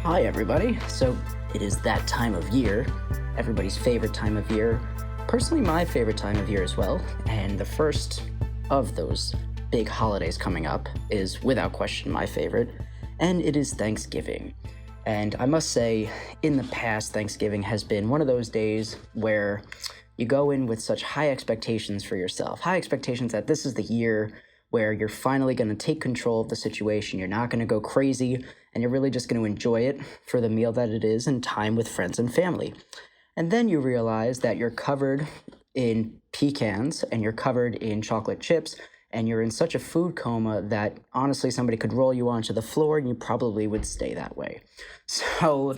Hi, everybody. So it is that time of year, everybody's favorite time of year. Personally, my favorite time of year as well. And the first of those big holidays coming up is without question my favorite, and it is Thanksgiving. And I must say, in the past, Thanksgiving has been one of those days where you go in with such high expectations for yourself, high expectations that this is the year where you're finally going to take control of the situation. You're not going to go crazy, and you're really just going to enjoy it for the meal that it is and time with friends and family. And then you realize that you're covered in pecans and you're covered in chocolate chips and you're in such a food coma that honestly somebody could roll you onto the floor and you probably would stay that way. So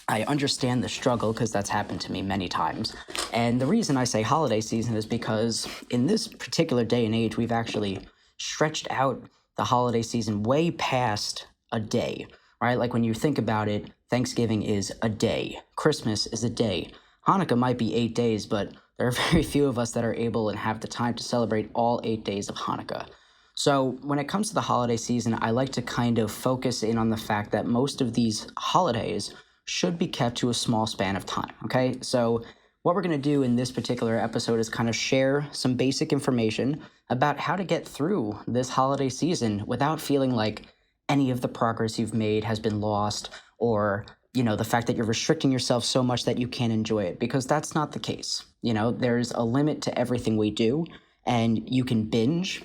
I understand the struggle because that's happened to me many times. And the reason I say holiday season is because in this particular day and age, we've actually stretched out the holiday season way past a day, right? Like when you think about it, Thanksgiving is a day, Christmas is a day, Hanukkah might be 8 days, but there are very few of us that are able and have the time to celebrate all 8 days of Hanukkah. So when it comes to the holiday season, I like to kind of focus in on the fact that most of these holidays should be kept to a small span of time, okay? So what we're going to do in this particular episode is kind of share some basic information about how to get through this holiday season without feeling like any of the progress you've made has been lost, or the fact that you're restricting yourself so much that you can't enjoy it, because that's not the case. There's a limit to everything we do, and you can binge,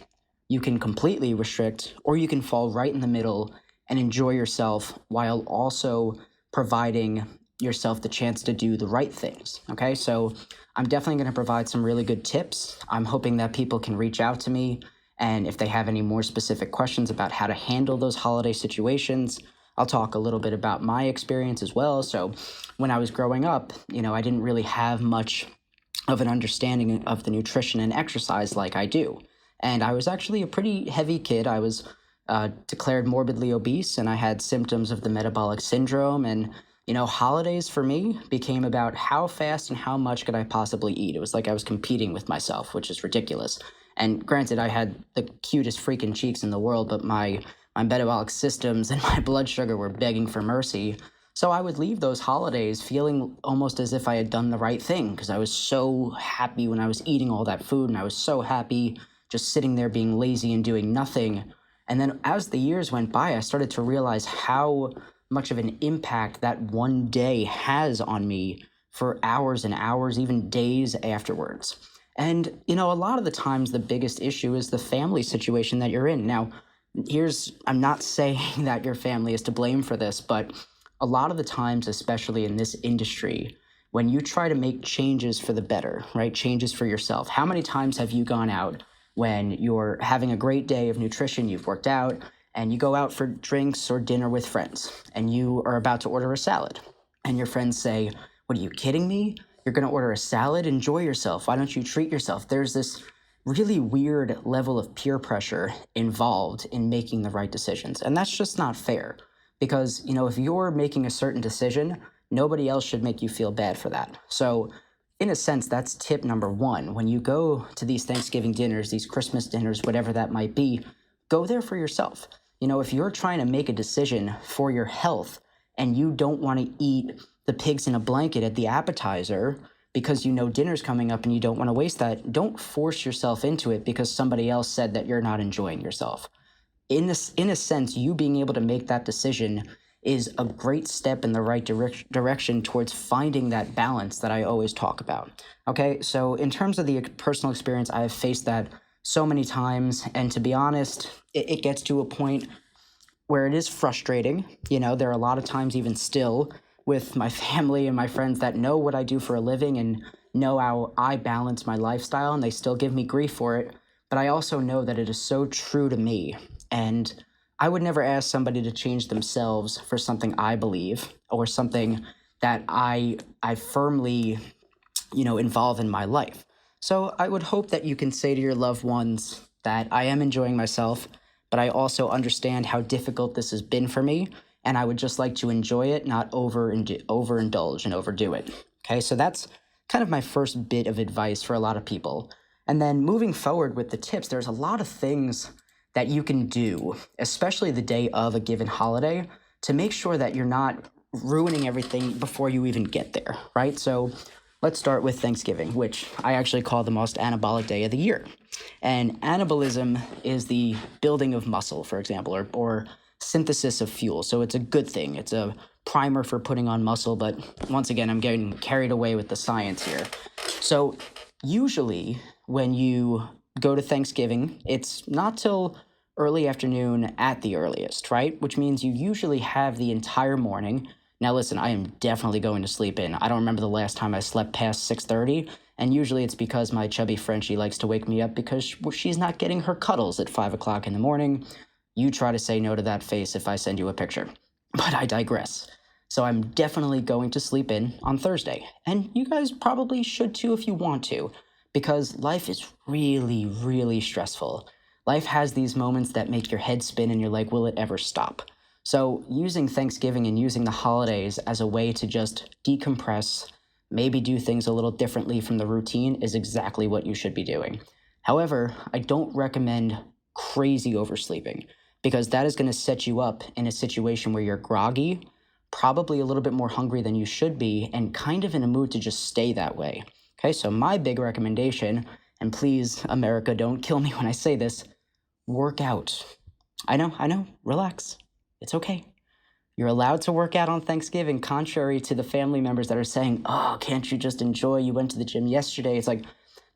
you can completely restrict, or you can fall right in the middle and enjoy yourself while also providing yourself the chance to do the right things. Okay, so I'm definitely going to provide some really good tips. I'm hoping that people can reach out to me, and if they have any more specific questions about how to handle those holiday situations, I'll talk a little bit about my experience as well. So when I was growing up, I didn't really have much of an understanding of the nutrition and exercise like I do. And I was actually a pretty heavy kid. I was declared morbidly obese, and I had symptoms of the metabolic syndrome. And holidays for me became about how fast and how much could I possibly eat. It was like I was competing with myself, which is ridiculous. And granted, I had the cutest freaking cheeks in the world, but my metabolic systems and my blood sugar were begging for mercy. So I would leave those holidays feeling almost as if I had done the right thing, because I was so happy when I was eating all that food, and I was so happy just sitting there being lazy and doing nothing. And then as the years went by, I started to realize how much of an impact that one day has on me for hours and hours, even days afterwards. And, a lot of the times the biggest issue is the family situation that you're in. Now, I'm not saying that your family is to blame for this, but a lot of the times, especially in this industry, when you try to make changes for the better, right, changes for yourself, how many times have you gone out when you're having a great day of nutrition, you've worked out, and you go out for drinks or dinner with friends, and you are about to order a salad, and your friends say, "What, are you kidding me? You're going to order a salad? Enjoy yourself. Why don't you treat yourself?" There's this really weird level of peer pressure involved in making the right decisions, and that's just not fair, because, if you're making a certain decision, nobody else should make you feel bad for that. So in a sense, that's tip number one. When you go to these Thanksgiving dinners, these Christmas dinners, whatever that might be, go there for yourself. If you're trying to make a decision for your health and you don't want to eat the pigs in a blanket at the appetizer because dinner's coming up and you don't want to waste that, don't force yourself into it because somebody else said that you're not enjoying yourself. In a sense, you being able to make that decision is a great step in the right direction towards finding that balance that I always talk about. Okay, so in terms of the personal experience, I have faced that so many times, and to be honest, it gets to a point where it is frustrating. There are a lot of times even still with my family and my friends that know what I do for a living and know how I balance my lifestyle, and they still give me grief for it. But I also know that it is so true to me, and I would never ask somebody to change themselves for something I believe or something that I firmly, involve in my life. So I would hope that you can say to your loved ones that I am enjoying myself, but I also understand how difficult this has been for me, and I would just like to enjoy it, not overindulge and overdo it. Okay, so that's kind of my first bit of advice for a lot of people. And then moving forward with the tips, there's a lot of things that you can do, especially the day of a given holiday, to make sure that you're not ruining everything before you even get there, right? So let's start with Thanksgiving, which I actually call the most anabolic day of the year. And anabolism is the building of muscle, for example, or synthesis of fuel. So it's a good thing. It's a primer for putting on muscle, but once again, I'm getting carried away with the science here. So usually when you go to Thanksgiving, it's not till early afternoon at the earliest, right? Which means you usually have the entire morning. Now listen, I am definitely going to sleep in. I don't remember the last time I slept past 6:30, and usually it's because my chubby Frenchie likes to wake me up because she's not getting her cuddles at 5 o'clock in the morning. You try to say no to that face if I send you a picture. But I digress. So I'm definitely going to sleep in on Thursday. And you guys probably should too if you want to, because life is really, really stressful. Life has these moments that make your head spin and you're like, will it ever stop? So using Thanksgiving and using the holidays as a way to just decompress, maybe do things a little differently from the routine is exactly what you should be doing. However, I don't recommend crazy oversleeping because that is going to set you up in a situation where you're groggy, probably a little bit more hungry than you should be, and kind of in a mood to just stay that way. Okay, so my big recommendation, and please, America, don't kill me when I say this, work out. I know, relax. It's okay. You're allowed to work out on Thanksgiving, contrary to the family members that are saying, oh, can't you just enjoy? You went to the gym yesterday. It's like,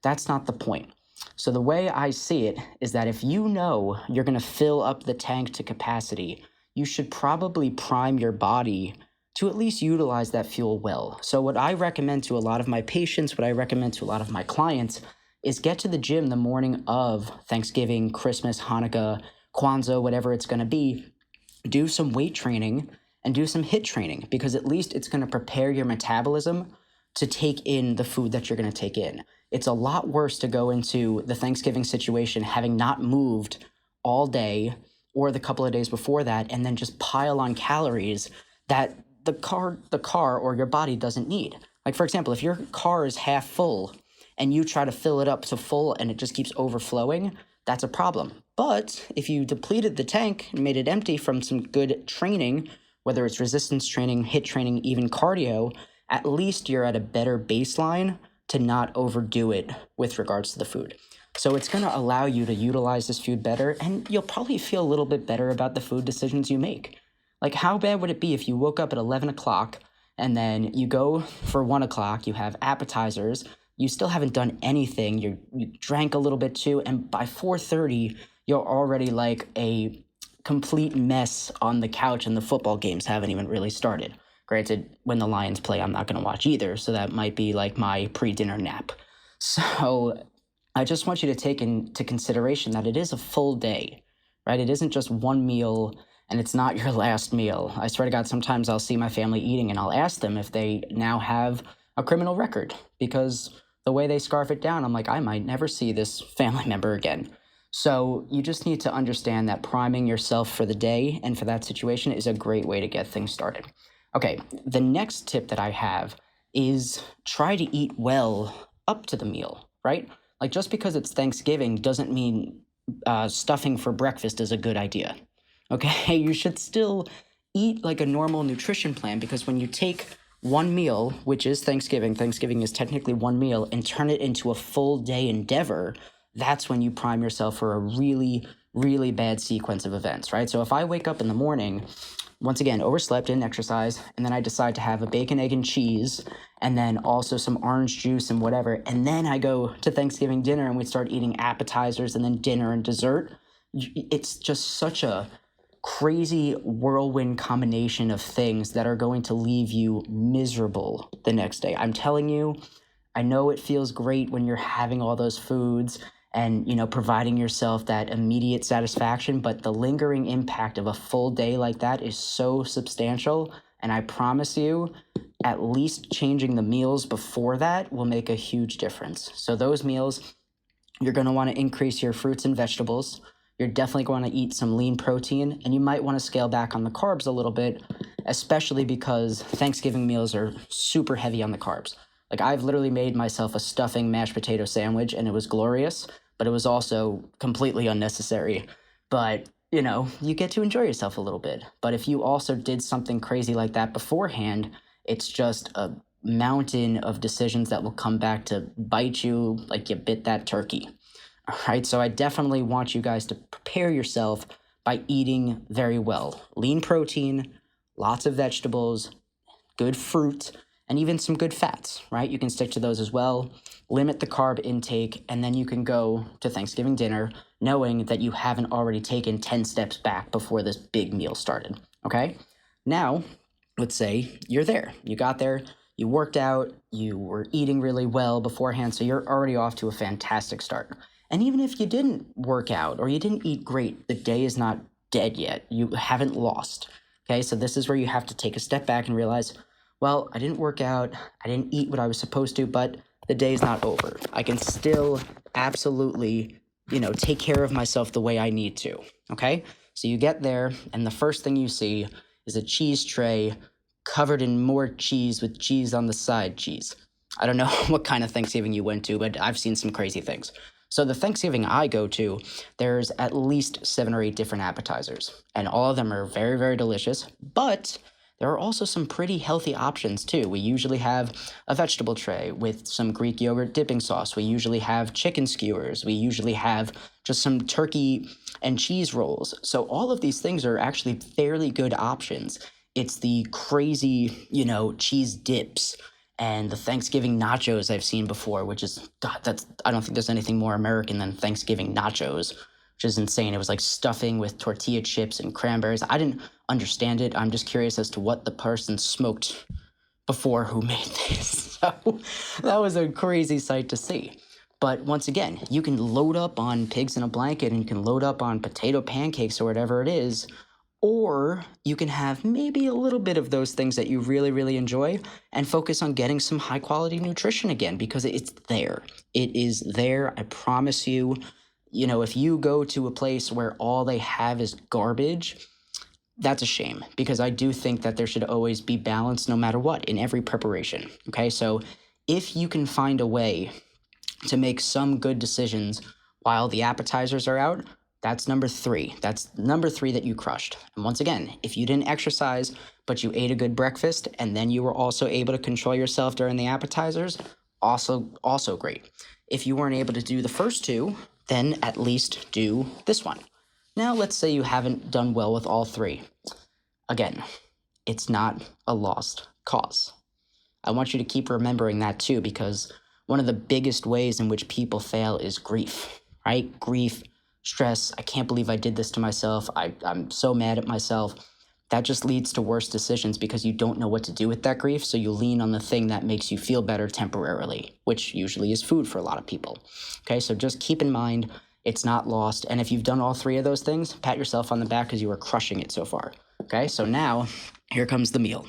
that's not the point. So the way I see it is that if you know you're going to fill up the tank to capacity, you should probably prime your body to at least utilize that fuel well. So what I recommend to a lot of my patients, what I recommend to a lot of my clients is get to the gym the morning of Thanksgiving, Christmas, Hanukkah, Kwanzaa, whatever it's going to be. Do some weight training and do some HIIT training because at least it's going to prepare your metabolism to take in the food that you're going to take in. It's a lot worse to go into the Thanksgiving situation having not moved all day or the couple of days before that and then just pile on calories that the car or your body doesn't need. Like, for example, if your car is half full and you try to fill it up to full and it just keeps overflowing, that's a problem. But if you depleted the tank and made it empty from some good training, whether it's resistance training, HIIT training, even cardio, at least you're at a better baseline to not overdo it with regards to the food. So it's going to allow you to utilize this food better, and you'll probably feel a little bit better about the food decisions you make. Like, how bad would it be if you woke up at 11 o'clock and then you go for 1 o'clock, you have appetizers, you still haven't done anything, you drank a little bit too, and by 4:30, you're already like a complete mess on the couch and the football games haven't even really started. Granted, when the Lions play, I'm not going to watch either, so that might be like my pre-dinner nap. So I just want you to take into consideration that it is a full day, right? It isn't just one meal, and it's not your last meal. I swear to God, sometimes I'll see my family eating, and I'll ask them if they now have a criminal record, because the way they scarf it down, I'm like, I might never see this family member again. So you just need to understand that priming yourself for the day and for that situation is a great way to get things started. Okay, the next tip that I have is try to eat well up to the meal, right? Like, just because it's Thanksgiving doesn't mean stuffing for breakfast is a good idea. Okay, you should still eat like a normal nutrition plan, because when you take one meal, which is Thanksgiving is technically one meal, and turn it into a full day endeavor, that's when you prime yourself for a really, really bad sequence of events, right? So if I wake up in the morning, once again, overslept, didn't exercise, and then I decide to have a bacon, egg, and cheese, and then also some orange juice and whatever, and then I go to Thanksgiving dinner and we start eating appetizers and then dinner and dessert, it's just such a crazy whirlwind combination of things that are going to leave you miserable the next day. I'm telling you, I know it feels great when you're having all those foods and, providing yourself that immediate satisfaction, but the lingering impact of a full day like that is so substantial. And I promise you, at least changing the meals before that will make a huge difference. So those meals, you're going to want to increase your fruits and vegetables. You're definitely going to eat some lean protein, and you might want to scale back on the carbs a little bit, especially because Thanksgiving meals are super heavy on the carbs. Like, I've literally made myself a stuffing mashed potato sandwich, and it was glorious, but it was also completely unnecessary. But you get to enjoy yourself a little bit. But if you also did something crazy like that beforehand, it's just a mountain of decisions that will come back to bite you like you bit that turkey. All right, so I definitely want you guys to prepare yourself by eating very well. Lean protein, lots of vegetables, good fruit, and even some good fats, right? You can stick to those as well. Limit the carb intake, and then you can go to Thanksgiving dinner knowing that you haven't already taken 10 steps back before this big meal started, okay? Now, let's say you're there. You got there, you worked out, you were eating really well beforehand, so you're already off to a fantastic start. And even if you didn't work out or you didn't eat great, the day is not dead yet. You haven't lost. Okay, so this is where you have to take a step back and realize, well, I didn't work out, I didn't eat what I was supposed to, but the day's not over. I can still absolutely, take care of myself the way I need to. Okay, so you get there, and the first thing you see is a cheese tray covered in more cheese with cheese on the side cheese. I don't know what kind of Thanksgiving you went to, but I've seen some crazy things. So the Thanksgiving I go to, there's at least 7 or 8 different appetizers, and all of them are very, very delicious, but there are also some pretty healthy options too. We usually have a vegetable tray with some Greek yogurt dipping sauce. We usually have chicken skewers. We usually have just some turkey and cheese rolls. So all of these things are actually fairly good options. It's the crazy, cheese dips and the Thanksgiving nachos I've seen before, which is, God, I don't think there's anything more American than Thanksgiving nachos, which is insane. It was like stuffing with tortilla chips and cranberries. I didn't understand it. I'm just curious as to what the person smoked before who made this. So that was a crazy sight to see. But once again, you can load up on pigs in a blanket and you can load up on potato pancakes or whatever it is, or you can have maybe a little bit of those things that you really, really enjoy and focus on getting some high quality nutrition again, because it's there. It is there. I promise you. If you go to a place where all they have is garbage, that's a shame, because I do think that there should always be balance no matter what in every preparation. Okay, so if you can find a way to make some good decisions while the appetizers are out, that's number 3. That's number 3 that you crushed. And once again, if you didn't exercise, but you ate a good breakfast, and then you were also able to control yourself during the appetizers, also great. If you weren't able to do the first 2, then at least do this one. Now, let's say you haven't done well with all 3. Again, it's not a lost cause. I want you to keep remembering that too, because one of the biggest ways in which people fail is grief, right? Grief, stress. I can't believe I did this to myself. I'm so mad at myself. That just leads to worse decisions because you don't know what to do with that grief. So you lean on the thing that makes you feel better temporarily, which usually is food for a lot of people. Okay, so just keep in mind it's not lost. And if you've done all 3 of those things, pat yourself on the back because you are crushing it so far. Okay, so now here comes the meal,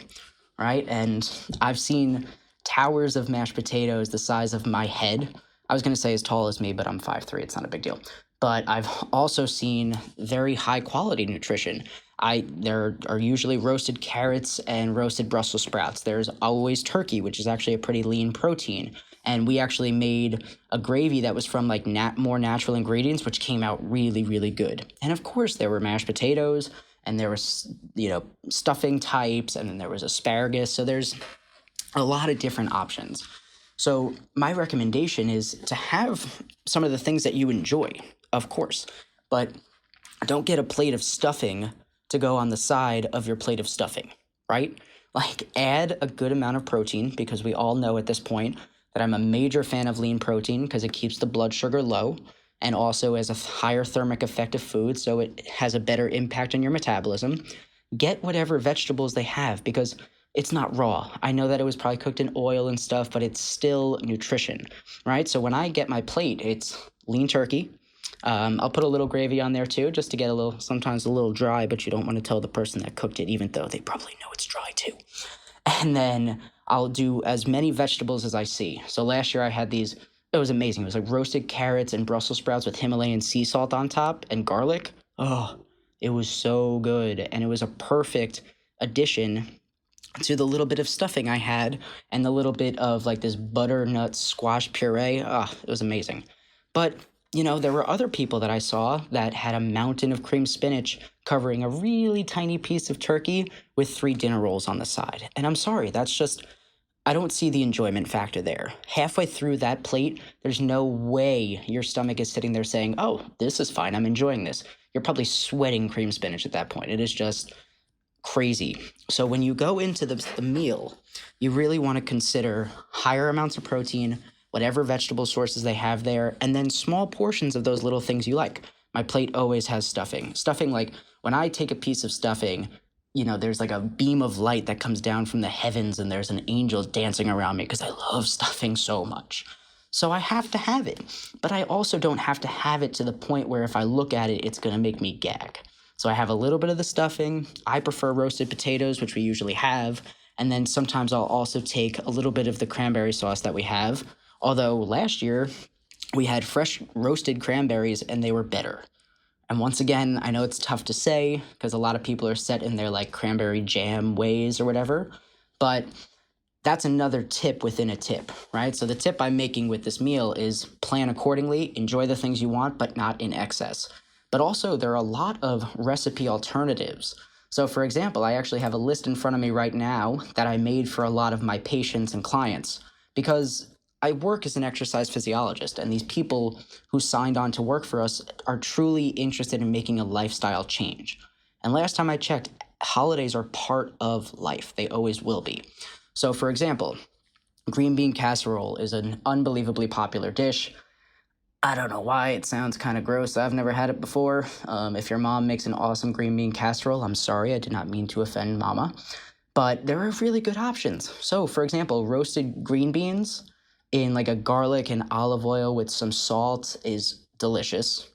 right? And I've seen towers of mashed potatoes the size of my head. I was going to say as tall as me, but I'm 5'3". It's not a big deal. But I've also seen very high quality nutrition. There are usually roasted carrots and roasted Brussels sprouts. There's always turkey, which is actually a pretty lean protein. And we actually made a gravy that was from like more natural ingredients, which came out really, really good. And of course, there were mashed potatoes, and there was, stuffing types, and then there was asparagus. So there's a lot of different options. So my recommendation is to have some of the things that you enjoy, of course, but don't get a plate of stuffing to go on the side of your plate of stuffing, right? Like, add a good amount of protein, because we all know at this point that I'm a major fan of lean protein because it keeps the blood sugar low and also has a higher thermic effect of food, so it has a better impact on your metabolism. Get whatever vegetables they have, because it's not raw. I know that it was probably cooked in oil and stuff, but it's still nutrition, right? So when I get my plate, it's lean turkey. I'll put a little gravy on there too, just to get sometimes a little dry, but you don't want to tell the person that cooked it, even though they probably know it's dry too. And then I'll do as many vegetables as I see. So last year I had these, it was amazing. It was like roasted carrots and Brussels sprouts with Himalayan sea salt on top and garlic. Oh, it was so good. And it was a perfect addition to the little bit of stuffing I had and the little bit of like this butternut squash puree. Ah, it was amazing. But there were other people that I saw that had a mountain of cream spinach covering a really tiny piece of turkey with 3 dinner rolls on the side. And I'm sorry, that's just, I don't see the enjoyment factor there. Halfway through that plate, there's no way your stomach is sitting there saying, oh, this is fine, I'm enjoying this. You're probably sweating cream spinach at that point. It is just crazy. So when you go into the meal, you really want to consider higher amounts of protein, whatever vegetable sources they have there, and then small portions of those little things you like. My plate always has stuffing. Stuffing, like when I take a piece of stuffing, there's like a beam of light that comes down from the heavens and there's an angel dancing around me because I love stuffing so much. So I have to have it. But I also don't have to have it to the point where if I look at it, it's going to make me gag. So I have a little bit of the stuffing. I prefer roasted potatoes, which we usually have. And then sometimes I'll also take a little bit of the cranberry sauce that we have. Although last year we had fresh roasted cranberries and they were better. And once again, I know it's tough to say because a lot of people are set in their like cranberry jam ways or whatever, but that's another tip within a tip, right? So the tip I'm making with this meal is plan accordingly, enjoy the things you want, but not in excess. But also there are a lot of recipe alternatives. So for example, I actually have a list in front of me right now that I made for a lot of my patients and clients because I work as an exercise physiologist, and these people who signed on to work for us are truly interested in making a lifestyle change. And last time I checked, holidays are part of life. They always will be. So for example, green bean casserole is an unbelievably popular dish. I don't know why, it sounds kind of gross. I've never had it before. If your mom makes an awesome green bean casserole, I'm sorry, I did not mean to offend mama. But there are really good options. So for example, roasted green beans in like a garlic and olive oil with some salt is delicious.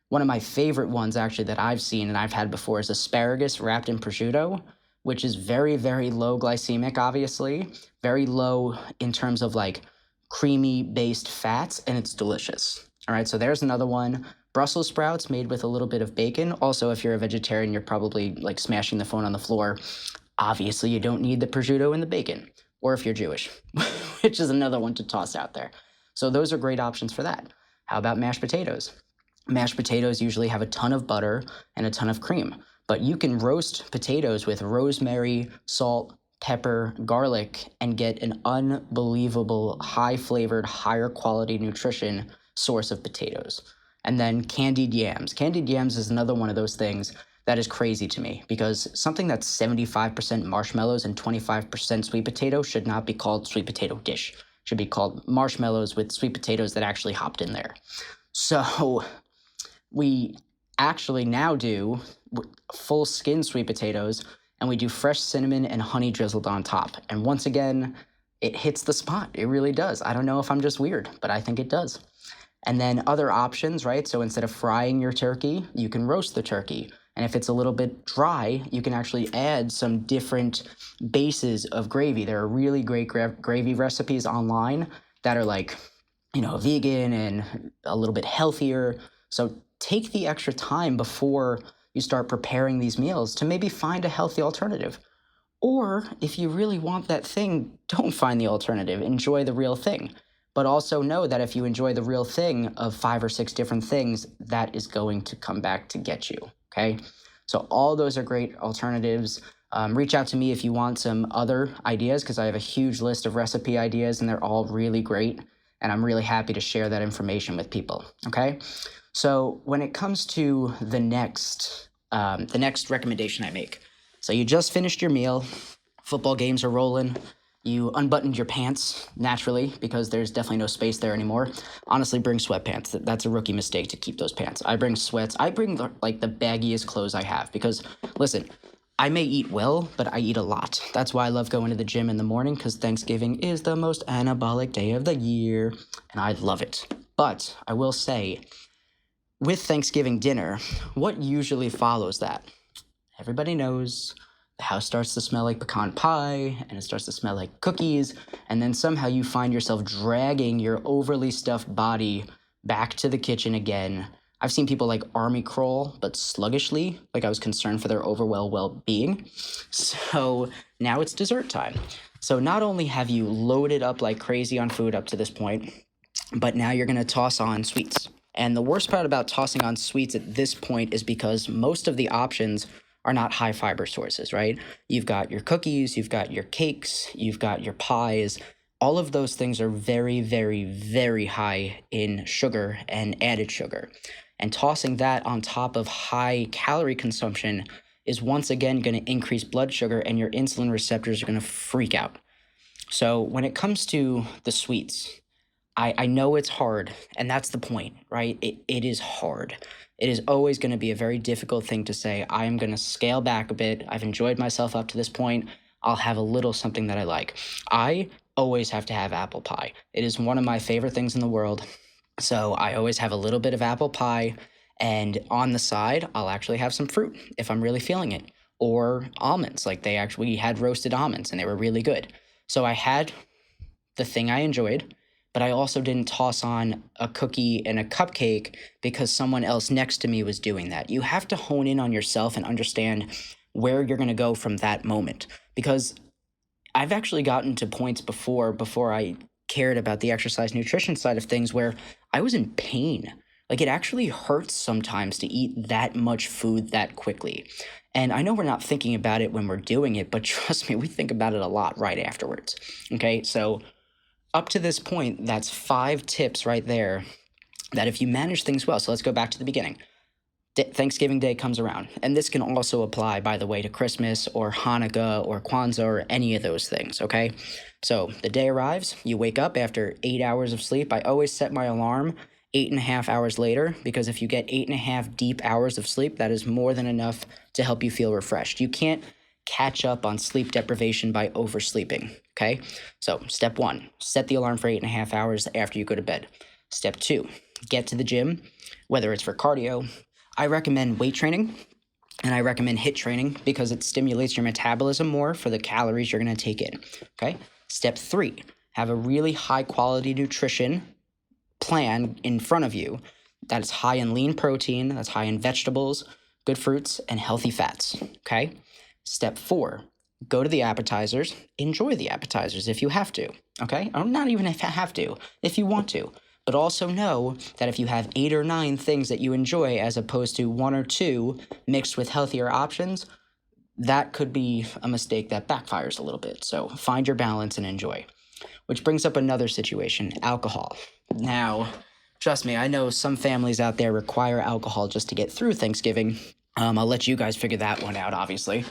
One of my favorite ones actually that I've seen and I've had before is asparagus wrapped in prosciutto, which is very, very low glycemic, obviously, very low in terms of like creamy based fats, and it's delicious. All right, so there's another one. Brussels sprouts made with a little bit of bacon. Also, if you're a vegetarian, you're probably like smashing the phone on the floor. Obviously, you don't need the prosciutto and the bacon, or if you're Jewish, which is another one to toss out there. So those are great options for that. How about mashed potatoes? Mashed potatoes usually have a ton of butter and a ton of cream, but you can roast potatoes with rosemary, salt, pepper, garlic, and get an unbelievable high-flavored, higher quality nutrition source of potatoes. And then candied yams. Candied yams is another one of those things that is crazy to me because something that's 75% marshmallows and 25% sweet potato should not be called sweet potato dish. It should be called marshmallows with sweet potatoes that actually hopped in there. So we actually now do full skin sweet potatoes and we do fresh cinnamon and honey drizzled on top. And once again, it hits the spot. It really does. I don't know if I'm just weird, but I think it does. And then other options, right? So instead of frying your turkey, you can roast the turkey. And if it's a little bit dry, you can actually add some different bases of gravy. There are really great gravy recipes online that are like, vegan and a little bit healthier. So take the extra time before you start preparing these meals to maybe find a healthy alternative. Or if you really want that thing, don't find the alternative. Enjoy the real thing. But also know that if you enjoy the real thing of 5 or 6 different things, that is going to come back to get you, okay? So all those are great alternatives. Reach out to me if you want some other ideas because I have a huge list of recipe ideas and they're all really great. And I'm really happy to share that information with people, okay? So when it comes to the next recommendation I make, so you just finished your meal, football games are rolling, you unbuttoned your pants naturally because there's definitely no space there anymore. Honestly, bring sweatpants. That's a rookie mistake to keep those pants. I bring sweats. I bring the baggiest clothes I have because, listen, I may eat well, but I eat a lot. That's why I love going to the gym in the morning because Thanksgiving is the most anabolic day of the year, and I love it. But I will say, with Thanksgiving dinner, what usually follows that? Everybody knows the house starts to smell like pecan pie, and it starts to smell like cookies, and then somehow you find yourself dragging your overly stuffed body back to the kitchen again. I've seen people like army crawl, but sluggishly, like I was concerned for their overall well-being. So now it's dessert time. So not only have you loaded up like crazy on food up to this point, but now you're gonna toss on sweets. And the worst part about tossing on sweets at this point is because most of the options are not high fiber sources, right? You've got your cookies, you've got your cakes, you've got your pies. All of those things are very, very, very high in sugar and added sugar. And tossing that on top of high calorie consumption is once again going to increase blood sugar, and your insulin receptors are going to freak out. So when it comes to the sweets, I know it's hard, and that's the point, right? It is hard. It is always going to be a very difficult thing to say, I am going to scale back a bit. I've enjoyed myself up to this point. I'll have a little something that I like. I always have to have apple pie. It is one of my favorite things in the world. So I always have a little bit of apple pie, and on the side, I'll actually have some fruit if I'm really feeling it, or almonds. Like we had roasted almonds, and they were really good. So I had the thing I enjoyed, but I also didn't toss on a cookie and a cupcake because someone else next to me was doing that. You have to hone in on yourself and understand where you're going to go from that moment. Because I've actually gotten to points before I cared about the exercise nutrition side of things, where I was in pain. Like, it actually hurts sometimes to eat that much food that quickly. And I know we're not thinking about it when we're doing it, but trust me, we think about it a lot right afterwards. Okay, so up to this point, that's 5 tips right there that if you manage things well. So let's go back to the beginning. Thanksgiving Day comes around, and this can also apply, by the way, to Christmas or Hanukkah or Kwanzaa or any of those things, okay? So the day arrives, you wake up after 8 hours of sleep. I always set my alarm 8.5 hours later, because if you get 8.5 deep hours of sleep, that is more than enough to help you feel refreshed. You can't catch up on sleep deprivation by oversleeping, okay? So step 1, set the alarm for 8.5 hours after you go to bed. Step 2, get to the gym, whether it's for cardio. I recommend weight training, and I recommend HIIT training because it stimulates your metabolism more for the calories you're going to take in, okay? Step 3, have a really high quality nutrition plan in front of you that is high in lean protein, that's high in vegetables, good fruits, and healthy fats, okay? Step 4, go to the appetizers, enjoy the appetizers if you have to, okay? Or not even if you have to, if you want to. But also know that if you have 8 or 9 things that you enjoy as opposed to 1 or 2 mixed with healthier options, that could be a mistake that backfires a little bit. So find your balance and enjoy. Which brings up another situation, alcohol. Now, trust me, I know some families out there require alcohol just to get through Thanksgiving. I'll let you guys figure that one out, obviously.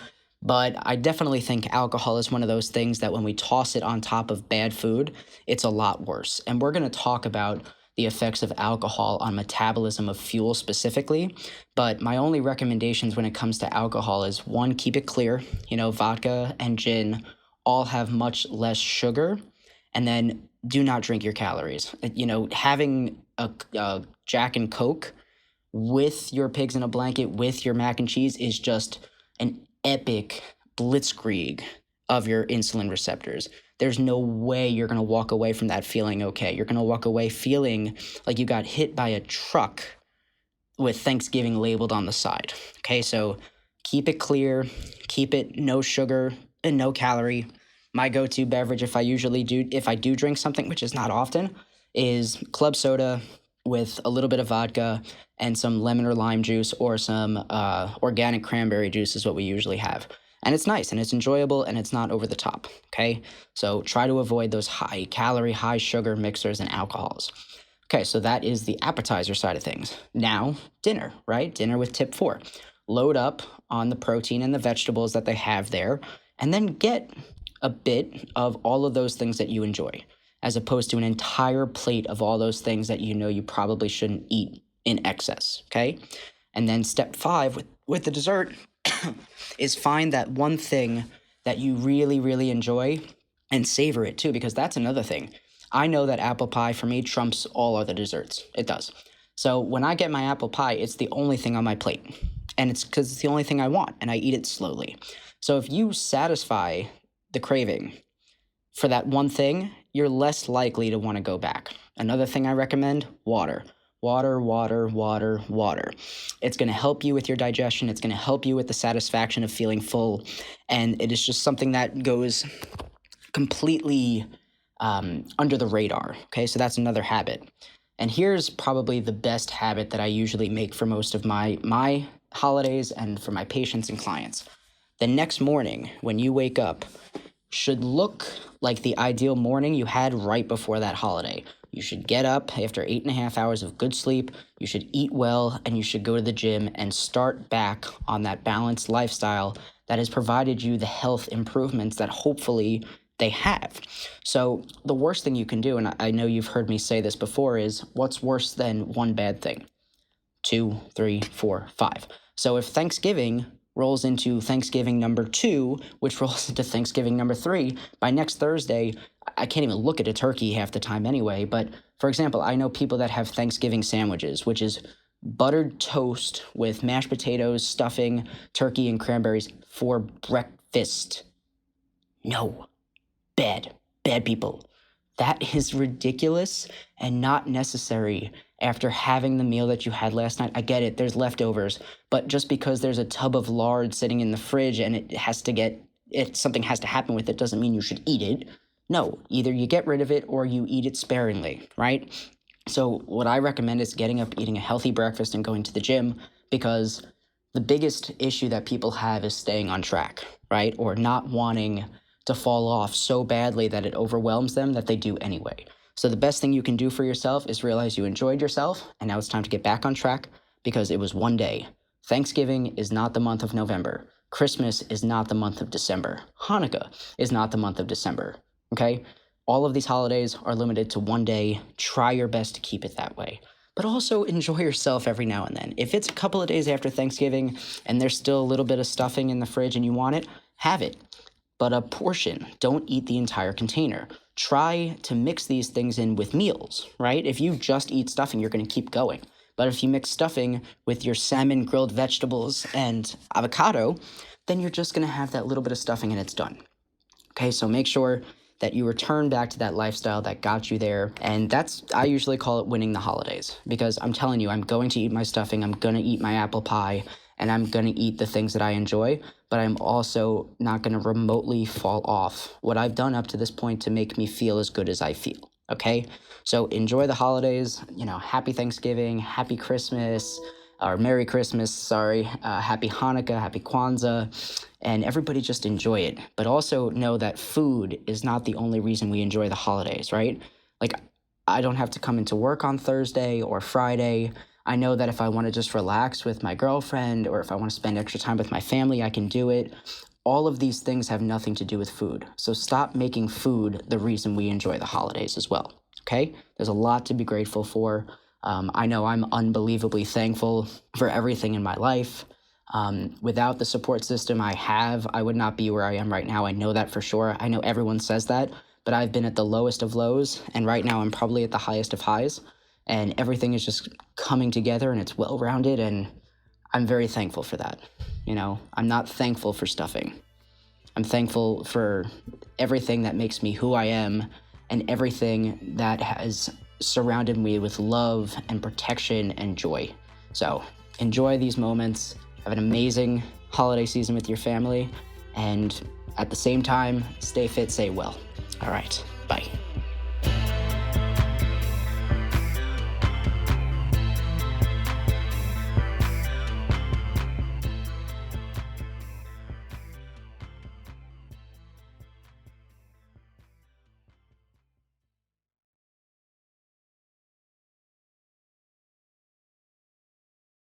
But I definitely think alcohol is one of those things that when we toss it on top of bad food, it's a lot worse. And we're going to talk about the effects of alcohol on metabolism of fuel specifically. But my only recommendations when it comes to alcohol is, 1, keep it clear. Vodka and gin all have much less sugar. And then do not drink your calories. Having a Jack and Coke with your pigs in a blanket, with your mac and cheese, is just an epic blitzkrieg of your insulin receptors. There's no way you're going to walk away from that feeling okay. You're going to walk away feeling like you got hit by a truck with Thanksgiving labeled on the side. Okay, so keep it clear, keep it no sugar and no calorie. My go-to beverage, if I do drink something, which is not often, is club soda with a little bit of vodka and some lemon or lime juice, or some organic cranberry juice is what we usually have. And it's nice and it's enjoyable and it's not over the top, okay? So try to avoid those high calorie, high sugar mixers and alcohols. Okay, so that is the appetizer side of things. Now, dinner, right? Dinner with tip 4. Load up on the protein and the vegetables that they have there, and then get a bit of all of those things that you enjoy, as opposed to an entire plate of all those things that you probably shouldn't eat in excess, okay? And then step 5 with the dessert is find that one thing that you really, really enjoy and savor it too, because that's another thing. I know that apple pie for me trumps all other desserts. It does. So when I get my apple pie, it's the only thing on my plate. And it's because it's the only thing I want, and I eat it slowly. So if you satisfy the craving for that one thing, you're less likely to want to go back. Another thing I recommend, water. Water, water, water, water. It's going to help you with your digestion. It's going to help you with the satisfaction of feeling full. And it is just something that goes completely under the radar. Okay, so that's another habit. And here's probably the best habit that I usually make for most of my holidays and for my patients and clients. The next morning when you wake up should look like the ideal morning you had right before that holiday. You should get up after 8.5 hours of good sleep, you should eat well, and you should go to the gym and start back on that balanced lifestyle that has provided you the health improvements that hopefully they have. So the worst thing you can do, and I know you've heard me say this before, is what's worse than one bad thing? 2, 3, 4, 5. So if Thanksgiving rolls into Thanksgiving number 2, which rolls into Thanksgiving number 3, by next Thursday, I can't even look at a turkey half the time anyway. But for example, I know people that have Thanksgiving sandwiches, which is buttered toast with mashed potatoes, stuffing, turkey, and cranberries for breakfast. No. Bad people. That is ridiculous and not necessary after having the meal that you had last night. I get it, there's leftovers, but just because there's a tub of lard sitting in the fridge and something has to happen with it doesn't mean you should eat it. No, either you get rid of it or you eat it sparingly, right? So what I recommend is getting up, eating a healthy breakfast, and going to the gym, because the biggest issue that people have is staying on track, right? Or not wanting to fall off so badly that it overwhelms them that they do anyway. So the best thing you can do for yourself is realize you enjoyed yourself, and now it's time to get back on track, because it was one day. Thanksgiving is not the month of November. Christmas is not the month of December. Hanukkah is not the month of December, okay? All of these holidays are limited to one day. Try your best to keep it that way. But also enjoy yourself every now and then. If it's a couple of days after Thanksgiving and there's still a little bit of stuffing in the fridge and you want it, have it. But a portion. Don't eat the entire container. Try to mix these things in with meals, right? If you just eat stuffing, you're going to keep going. But if you mix stuffing with your salmon, grilled vegetables, and avocado, then you're just going to have that little bit of stuffing and it's done. Okay, so make sure that you return back to that lifestyle that got you there. And I usually call it winning the holidays, because I'm telling you, I'm going to eat my stuffing, I'm going to eat my apple pie, and I'm going to eat the things that I enjoy, but I'm also not going to remotely fall off what I've done up to this point to make me feel as good as I feel, okay? So enjoy the holidays, happy Thanksgiving, happy Christmas, or Merry Christmas, sorry, happy Hanukkah, happy Kwanzaa, and everybody just enjoy it. But also know that food is not the only reason we enjoy the holidays, right? Like, I don't have to come into work on Thursday or Friday. I know that if I want to just relax with my girlfriend, or if I want to spend extra time with my family, I can do it. All of these things have nothing to do with food. So stop making food the reason we enjoy the holidays as well, okay? There's a lot to be grateful for. I know I'm unbelievably thankful for everything in my life. Without the support system I would not be where I am right now. I know that for sure. I know everyone says that, but I've been at the lowest of lows, and right now I'm probably at the highest of highs, and everything is just coming together and it's well-rounded, and I'm very thankful for that. I'm not thankful for stuffing. I'm thankful for everything that makes me who I am, and everything that has surrounded me with love and protection and joy. So enjoy these moments. Have an amazing holiday season with your family, and at the same time, stay fit, stay well. All right, bye.